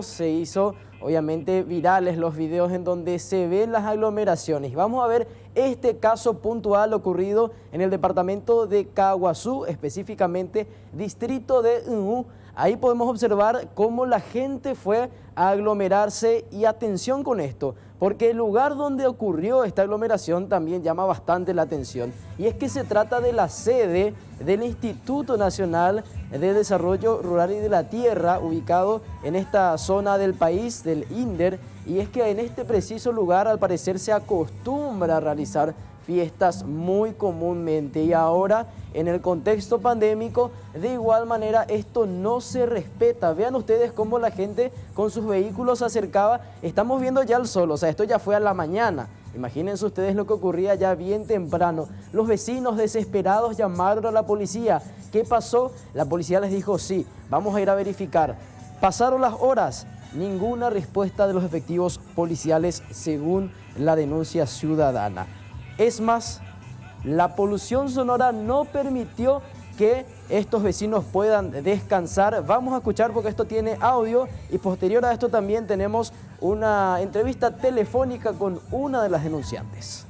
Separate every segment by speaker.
Speaker 1: Se hizo obviamente virales los videos en donde se ven las aglomeraciones. Vamos a ver este caso puntual ocurrido en el departamento de Caaguazú, específicamente distrito de Unú. Ahí podemos observar cómo la gente fue a aglomerarse y atención con esto, porque el lugar donde ocurrió esta aglomeración también llama bastante la atención. Y es que se trata de la sede del Instituto Nacional de Desarrollo Rural y de la Tierra, ubicado en esta zona del país, del INDER, y es que en este preciso lugar al parecer se acostumbra a realizar fiestas muy comúnmente y ahora en el contexto pandémico de igual manera esto no se respeta. Vean ustedes cómo la gente con sus vehículos se acercaba. Estamos viendo ya el sol, o sea, esto ya fue a la mañana. Imagínense ustedes lo que ocurría ya bien temprano. Los vecinos desesperados llamaron a la policía. ¿Qué pasó? La policía les dijo, sí, vamos a ir a verificar. Pasaron las horas, ninguna respuesta de los efectivos policiales según la denuncia ciudadana. Es más, la polución sonora no permitió que estos vecinos puedan descansar. Vamos a escuchar porque esto tiene audio y posterior a esto también tenemos una entrevista telefónica con una de las denunciantes.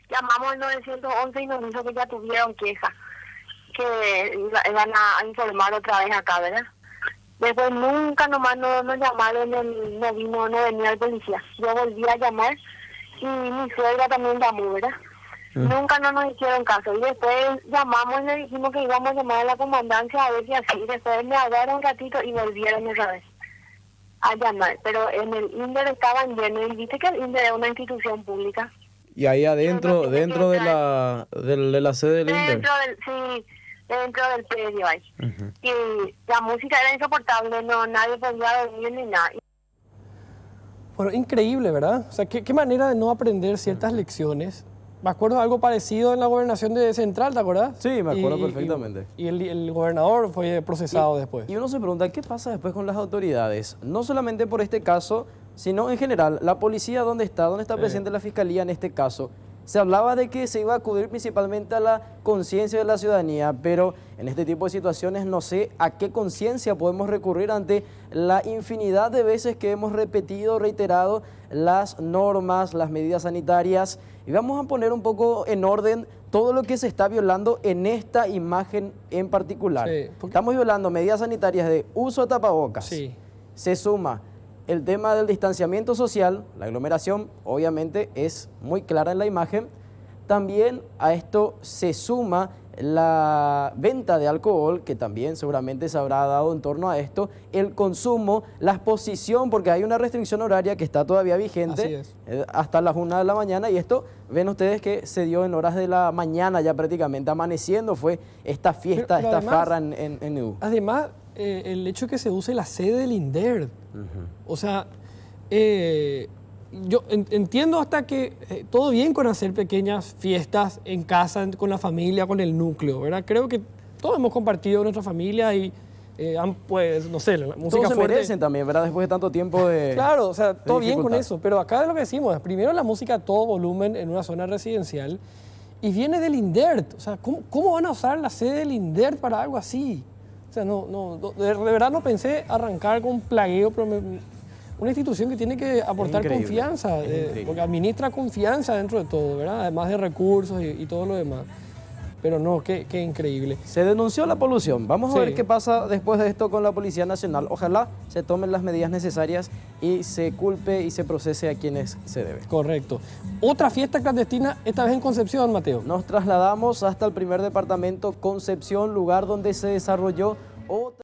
Speaker 2: Llamamos al 911 y nos dijo que ya tuvieron queja, que iban a informar otra vez acá, ¿verdad? Después nunca nomás nos llamaron, no venía el policía. Yo volví a llamar y mi suegra también llamó, ¿verdad? Nunca no nos hicieron caso. Y después llamamos y le dijimos que íbamos a llamar a la comandancia a ver si así. Después me hablaron un ratito y volvieron otra vez a llamar. Pero en el INDER estaban llenos y viste que el INDER es una institución pública.
Speaker 1: Y ahí adentro, dentro de la sede del INDER.
Speaker 2: Sí, dentro del predio ahí. Y la música era insoportable, nadie podía dormir ni nada.
Speaker 3: Bueno, increíble, ¿verdad? O sea, qué manera de no aprender ciertas lecciones. Me acuerdo de algo parecido en la gobernación de Central, ¿te acuerdas?
Speaker 1: Sí, me acuerdo perfectamente.
Speaker 3: Y el gobernador fue procesado después.
Speaker 1: Y uno se pregunta, ¿qué pasa después con las autoridades? No solamente por este caso, sino en general. ¿La policía dónde está? ¿Dónde está presente la fiscalía en este caso? Se hablaba de que se iba a acudir principalmente a la conciencia de la ciudadanía, pero en este tipo de situaciones no sé a qué conciencia podemos recurrir ante la infinidad de veces que hemos repetido, reiterado las normas, las medidas sanitarias. Y vamos a poner un poco en orden todo lo que se está violando en esta imagen en particular. Sí, estamos violando medidas sanitarias de uso de tapabocas. Sí. Se suma el tema del distanciamiento social, la aglomeración obviamente es muy clara en la imagen. También a esto se suma la venta de alcohol, que también seguramente se habrá dado en torno a esto, el consumo, la exposición, porque hay una restricción horaria que está todavía vigente hasta las 1 de la mañana y esto, ven ustedes que se dio en horas de la mañana ya prácticamente, amaneciendo fue esta fiesta, pero esta además, farra en EU.
Speaker 3: Además, el hecho de que se use la sede del INDER, o sea, yo entiendo hasta que todo bien con hacer pequeñas fiestas en casa, con la familia, con el núcleo, ¿verdad? Creo que todos hemos compartido nuestra familia y pues, no sé, la música
Speaker 1: todos
Speaker 3: fuerte.
Speaker 1: Se merecen también, ¿verdad? Después de tanto tiempo de
Speaker 3: Claro, o sea, todo bien con eso, pero acá es lo que decimos, primero la música a todo volumen en una zona residencial y viene del INDERT, o sea, ¿cómo van a usar la sede del INDERT para algo así? O sea, de verdad no pensé arrancar con un plagueo, pero una institución que tiene que aportar confianza, porque administra confianza dentro de todo, ¿verdad? Además de recursos y todo lo demás. Pero no, qué increíble.
Speaker 1: Se denunció la polución. Vamos a
Speaker 3: Sí.
Speaker 1: ver qué pasa después de esto con la Policía Nacional. Ojalá se tomen las medidas necesarias y se culpe y se procese a quienes se debe.
Speaker 3: Correcto. Otra fiesta clandestina, esta vez en Concepción, Mateo.
Speaker 1: Nos trasladamos hasta el primer departamento, Concepción, lugar donde se desarrolló otra...